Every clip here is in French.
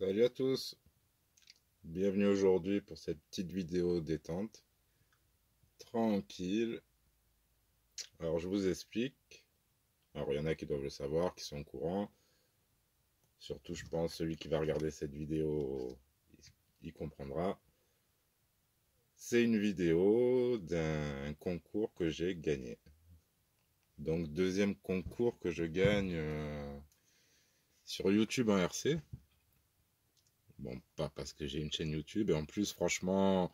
Salut à tous, bienvenue aujourd'hui pour cette petite vidéo détente, tranquille. Alors je vous explique, alors il y en a qui doivent le savoir, qui sont au courant, surtout je pense celui qui va regarder cette vidéo, il comprendra. C'est une vidéo d'un concours que j'ai gagné. Donc deuxième concours que je gagne sur YouTube en RC. Bon, pas parce que j'ai une chaîne YouTube, et en plus franchement...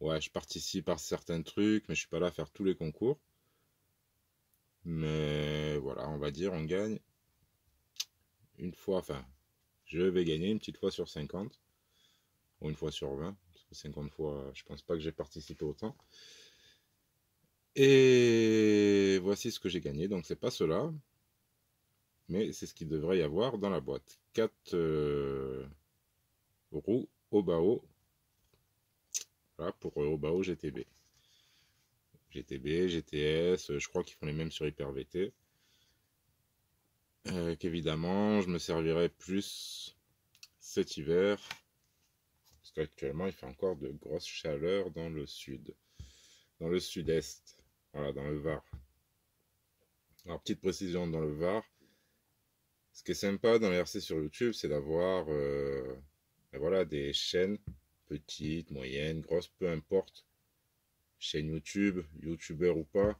Ouais, je participe à certains trucs, mais je suis pas là à faire tous les concours. Mais voilà, on va dire, on gagne une fois, enfin, je vais gagner une petite fois sur 50, ou une fois sur 20, parce que 50 fois, je pense pas que j'ai participé autant. Et voici ce que j'ai gagné, donc c'est pas cela, mais c'est ce qu'il devrait y avoir dans la boîte. 4 roues Obao, voilà, pour Obao GTB. GTB, GTS, je crois qu'ils font les mêmes sur Hyper VT. Qu'évidemment, je me servirai plus cet hiver, parce qu'actuellement il fait encore de grosses chaleurs dans le sud, dans le sud-est, voilà, dans le Var. Alors, petite précision dans le Var, ce qui est sympa dans les RC sur YouTube, c'est d'avoir ben voilà, des chaînes petites, moyennes, grosses, peu importe, chaîne YouTube, youtubeur ou pas,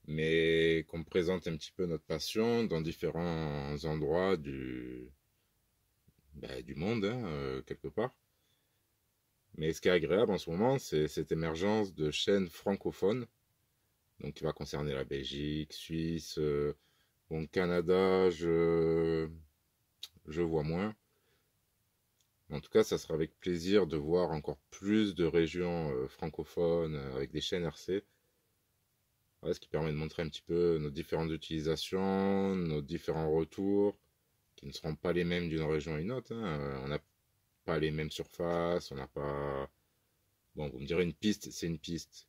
mais qu'on présente un petit peu notre passion dans différents endroits du monde, hein, quelque part. Mais ce qui est agréable en ce moment, c'est cette émergence de chaînes francophones, donc qui va concerner la Belgique, Suisse, bon, Canada, je vois moins. En tout cas, ça sera avec plaisir de voir encore plus de régions francophones avec des chaînes RC. Ouais, ce qui permet de montrer un petit peu nos différentes utilisations, nos différents retours, qui ne seront pas les mêmes d'une région à une autre, hein. On n'a pas les mêmes surfaces, on n'a pas... Bon, vous me direz, une piste, c'est une piste.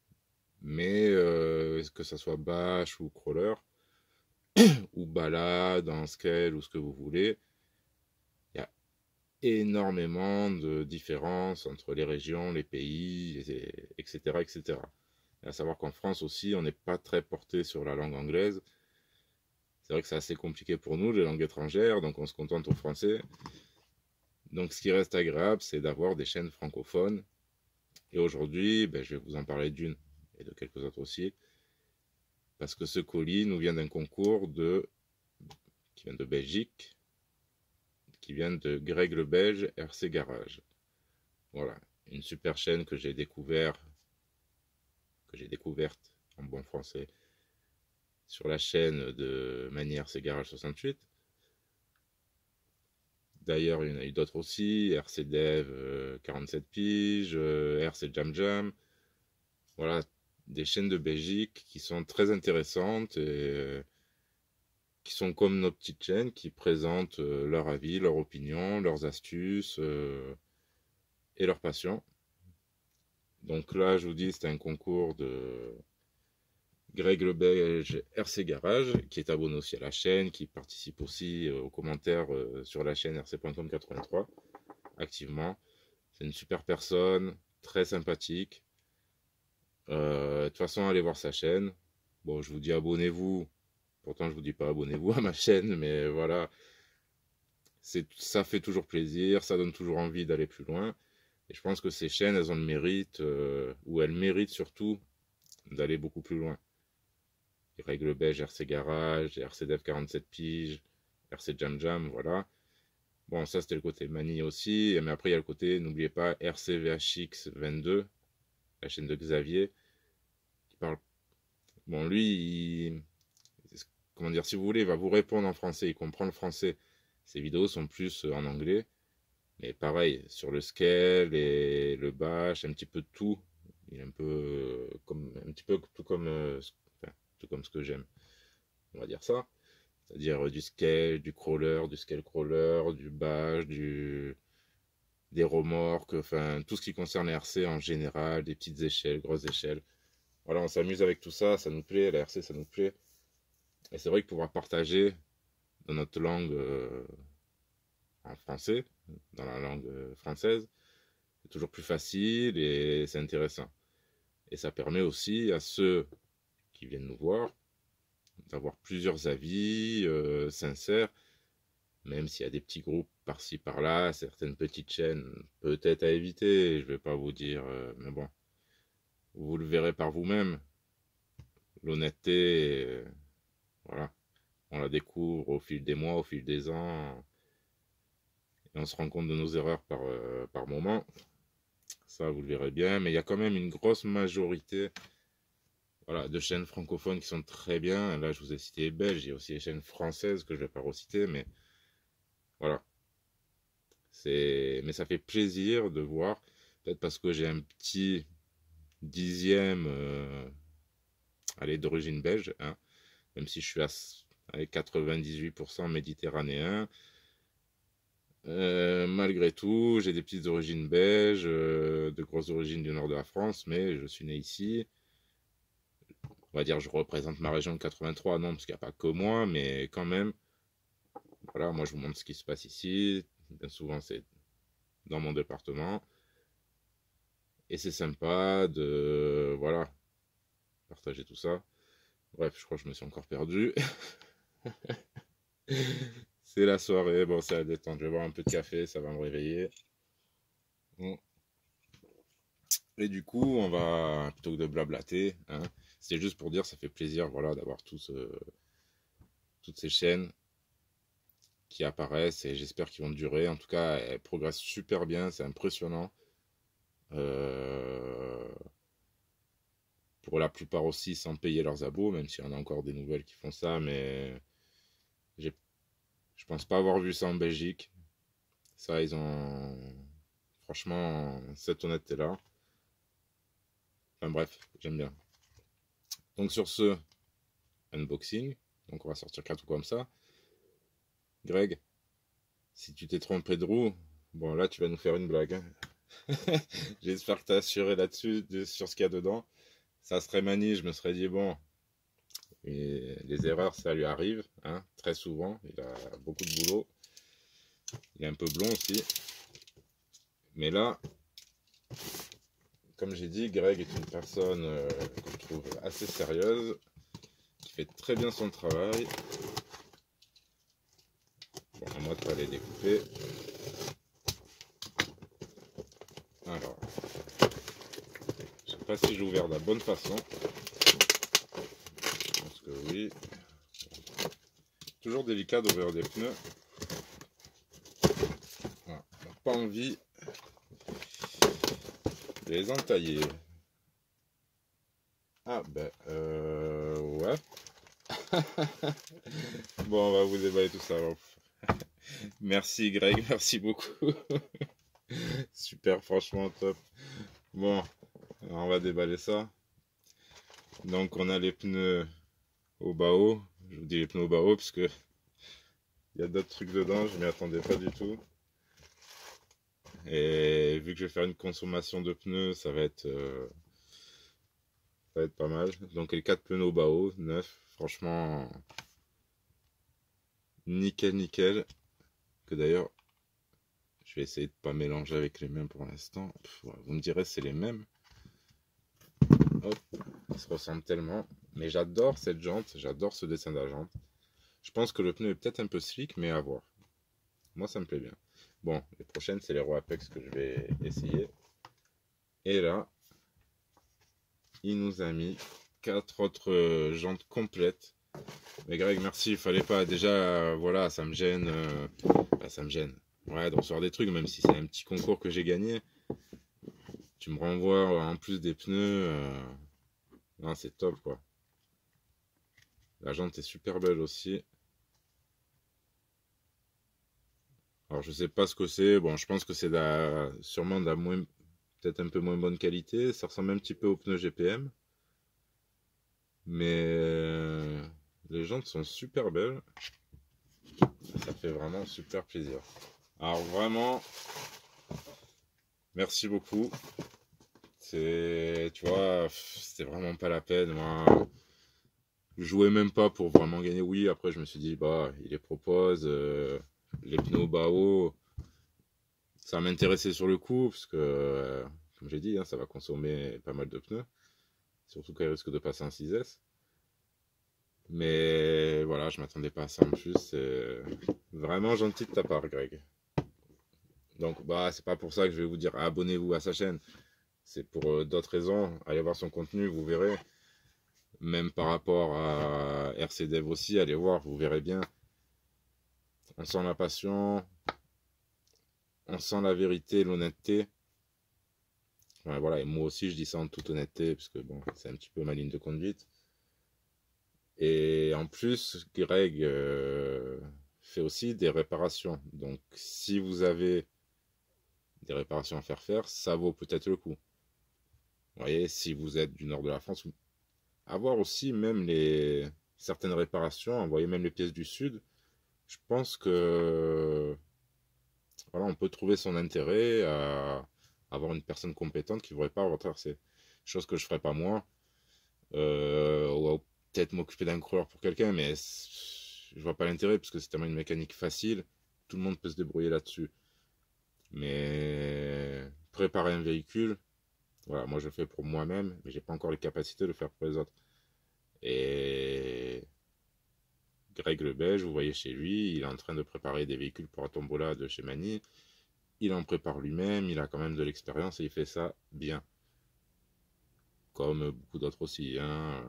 Mais que ça soit bâche ou crawler, ou balade, en scale, ou ce que vous voulez, il y a énormément de différences entre les régions, les pays, etc., etc. Et à savoir qu'en France aussi, on n'est pas très porté sur la langue anglaise. C'est vrai que c'est assez compliqué pour nous, les langues étrangères, donc on se contente au français. Donc ce qui reste agréable, c'est d'avoir des chaînes francophones. Et aujourd'hui, ben, je vais vous en parler d'une, et de quelques autres aussi, parce que ce colis nous vient d'un concours qui vient de Belgique, qui vient de Greg le Belge, RC Garage. Voilà, une super chaîne que j'ai découverte en bon français sur la chaîne de Mani RC Garage 68. D'ailleurs, il y en a eu d'autres aussi, RC Dev 47 piges, RC Jam Jam. Voilà, des chaînes de Belgique qui sont très intéressantes et qui sont comme nos petites chaînes, qui présentent leur avis, leur opinion, leurs astuces et leur passion. Donc là, je vous dis, c'était un concours de Greg le Belge RC Garage, qui est abonné aussi à la chaîne, qui participe aussi aux commentaires sur la chaîne rc.com83 activement. C'est une super personne, très sympathique. De toute façon, allez voir sa chaîne. Bon, je vous dis abonnez-vous. Pourtant, je vous dis pas abonnez-vous à ma chaîne, mais voilà, ça fait toujours plaisir, ça donne toujours envie d'aller plus loin. Et je pense que ces chaînes, elles ont le mérite, ou elles méritent surtout, d'aller beaucoup plus loin. Les règles belges, RC Garage, RC Dev 47 piges, RC Jam Jam, voilà. Bon, ça c'était le côté manie aussi, mais après il y a le côté, n'oubliez pas, RC VHX 22, la chaîne de Xavier, qui parle... Bon, lui, comment dire, si vous voulez, il va vous répondre en français, il comprend le français. Ses vidéos sont plus en anglais. Mais pareil, sur le scale et le bash, un petit peu de tout. Il est un peu comme un petit peu tout comme enfin, tout comme ce que j'aime. On va dire ça. C'est-à-dire du scale, du crawler, du scale crawler, du bash, des remorques, enfin tout ce qui concerne les RC en général, des petites échelles, grosses échelles. Voilà, on s'amuse avec tout ça, ça nous plaît, la RC ça nous plaît. Et c'est vrai que pouvoir partager dans notre langue en français, dans la langue française. C'est toujours plus facile et c'est intéressant. Et ça permet aussi à ceux qui viennent nous voir d'avoir plusieurs avis sincères, même s'il y a des petits groupes par-ci par-là, certaines petites chaînes peut-être à éviter, je vais pas vous dire, mais bon, vous le verrez par vous-même. L'honnêteté, voilà, on la découvre au fil des mois, au fil des ans, et on se rend compte de nos erreurs par moment. Ça, vous le verrez bien, mais il y a quand même une grosse majorité, voilà, de chaînes francophones qui sont très bien. Là, je vous ai cité les belges, il y a aussi les chaînes françaises que je ne vais pas reciter, mais voilà. Mais ça fait plaisir de voir, peut-être parce que j'ai un petit dixième allez, d'origine belge, hein, même si je suis avec 98% méditerranéen. Malgré tout, j'ai des petites origines belges, de grosses origines du nord de la France, mais je suis né ici. On va dire je représente ma région de 83, non, parce qu'il n'y a pas que moi, mais quand même, voilà, moi je vous montre ce qui se passe ici. Bien souvent, c'est dans mon département. Et c'est sympa de, voilà, partager tout ça. Bref, je crois que je me suis encore perdu. C'est la soirée, bon, c'est la détente. Je vais boire un peu de café, ça va me réveiller. Bon. Et du coup, on va, plutôt que de blablater, hein, c'est juste pour dire, ça fait plaisir, voilà, d'avoir toutes ces chaînes qui apparaissent et j'espère qu'ils vont durer. En tout cas, elles progressent super bien, c'est impressionnant. Pour la plupart aussi sans payer leurs abos, même s'il y en a encore des nouvelles qui font ça, mais je pense pas avoir vu ça en Belgique. Ça, ils ont franchement cette honnêteté-là. Enfin bref, j'aime bien. Donc sur ce, unboxing. Donc on va sortir 4 comme ça. Greg, si tu t'es trompé de roue, bon là tu vas nous faire une blague. Hein. J'espère que tu as assuré là-dessus, sur ce qu'il y a dedans. Ça serait mani, je me serais dit bon, et les erreurs ça lui arrive, hein, très souvent. Il a beaucoup de boulot. Il est un peu blond aussi. Mais là, comme j'ai dit, Greg est une personne que je trouve assez sérieuse, qui fait très bien son travail. Bon, à moi de pas les découper. Alors, je sais pas si j'ai ouvert de la bonne façon. Je pense que oui. Toujours délicat d'ouvrir des pneus. Voilà. On n'a pas envie de les entailler. Ah ben, ouais. Bon, on va vous déballer tout ça. Merci Greg, merci beaucoup. Super, franchement top. Bon, alors on va déballer ça. Donc on a les pneus au bas haut. Je vous dis les pneus au bas haut parce que il y a d'autres trucs dedans, je m'y attendais pas du tout. Et vu que je vais faire une consommation de pneus, ça va être pas mal. Donc les 4 pneus au bas haut, 9, franchement nickel nickel. Que d'ailleurs, je vais essayer de pas mélanger avec les mêmes pour l'instant. Vous me direz c'est les mêmes. Hop, ils se ressemblent tellement. Mais j'adore cette jante, j'adore ce dessin de la jante. Je pense que le pneu est peut-être un peu slick, mais à voir. Moi, ça me plaît bien. Bon, les prochaines, c'est les Rho Apex que je vais essayer. Et là, il nous a mis 4 autres jantes complètes. Mais Greg, merci, il fallait pas. Déjà, voilà, ça me gêne. Ça me gêne. Ouais, de recevoir des trucs, même si c'est un petit concours que j'ai gagné. Tu me renvoies en plus des pneus. Non, c'est top, quoi. La jante est super belle aussi. Alors, je sais pas ce que c'est. Bon, je pense que c'est sûrement de la peut-être un peu moins bonne qualité. Ça ressemble un petit peu aux pneus GPM. Mais les jantes sont super belles. Ça fait vraiment super plaisir. Alors vraiment, merci beaucoup. Tu vois, c'était vraiment pas la peine. Moi, je jouais même pas pour vraiment gagner. Oui, après je me suis dit, bah, il les propose. les pneus bas haut, ça m'intéressait sur le coup, parce que, comme j'ai dit, hein, ça va consommer pas mal de pneus, surtout quand il risque de passer en 6S. Mais voilà, je m'attendais pas à ça en plus. C'est vraiment gentil de ta part, Greg. Donc, bah, c'est pas pour ça que je vais vous dire abonnez-vous à sa chaîne. C'est pour d'autres raisons. Allez voir son contenu, vous verrez. Même par rapport à RCDev aussi, allez voir, vous verrez bien. On sent la passion, on sent la vérité, l'honnêteté. Ouais, voilà, et moi aussi je dis ça en toute honnêteté, parce que bon, c'est un petit peu ma ligne de conduite. Et en plus, Greg fait aussi des réparations. Donc si vous avez des réparations à faire, ça vaut peut-être le coup. Vous voyez, si vous êtes du nord de la France, avoir aussi même certaines réparations, envoyer même les pièces du sud, je pense que voilà, on peut trouver son intérêt à avoir une personne compétente qui vous répare votre RC. Chose que je ferais pas moi. Ou peut-être m'occuper d'un coureur pour quelqu'un, mais je vois pas l'intérêt parce que c'est tellement une mécanique facile. Tout le monde peut se débrouiller là-dessus. Mais préparer un véhicule, voilà, moi je le fais pour moi-même, mais j'ai pas encore les capacités de le faire pour les autres. Et Greg le Belge, vous voyez chez lui, il est en train de préparer des véhicules pour la Tombola de chez Mani. Il en prépare lui-même, il a quand même de l'expérience et il fait ça bien. Comme beaucoup d'autres aussi, hein.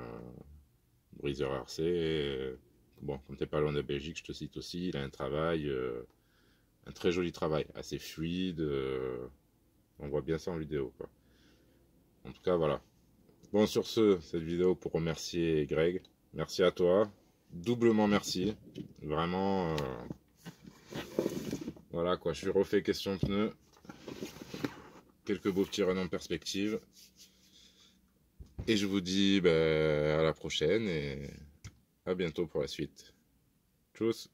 Briseur RC. Bon, comme t'es pas loin de Belgique, je te cite aussi, il a un travail, un très joli travail, assez fluide. On voit bien ça en vidéo, quoi. En tout cas, voilà. Bon, sur ce, cette vidéo pour remercier Greg. Merci à toi. Doublement merci. Vraiment, voilà quoi, je suis refait question pneus. Quelques beaux petits runs en perspective. Et je vous dis à la prochaine et à bientôt pour la suite. Tchuss.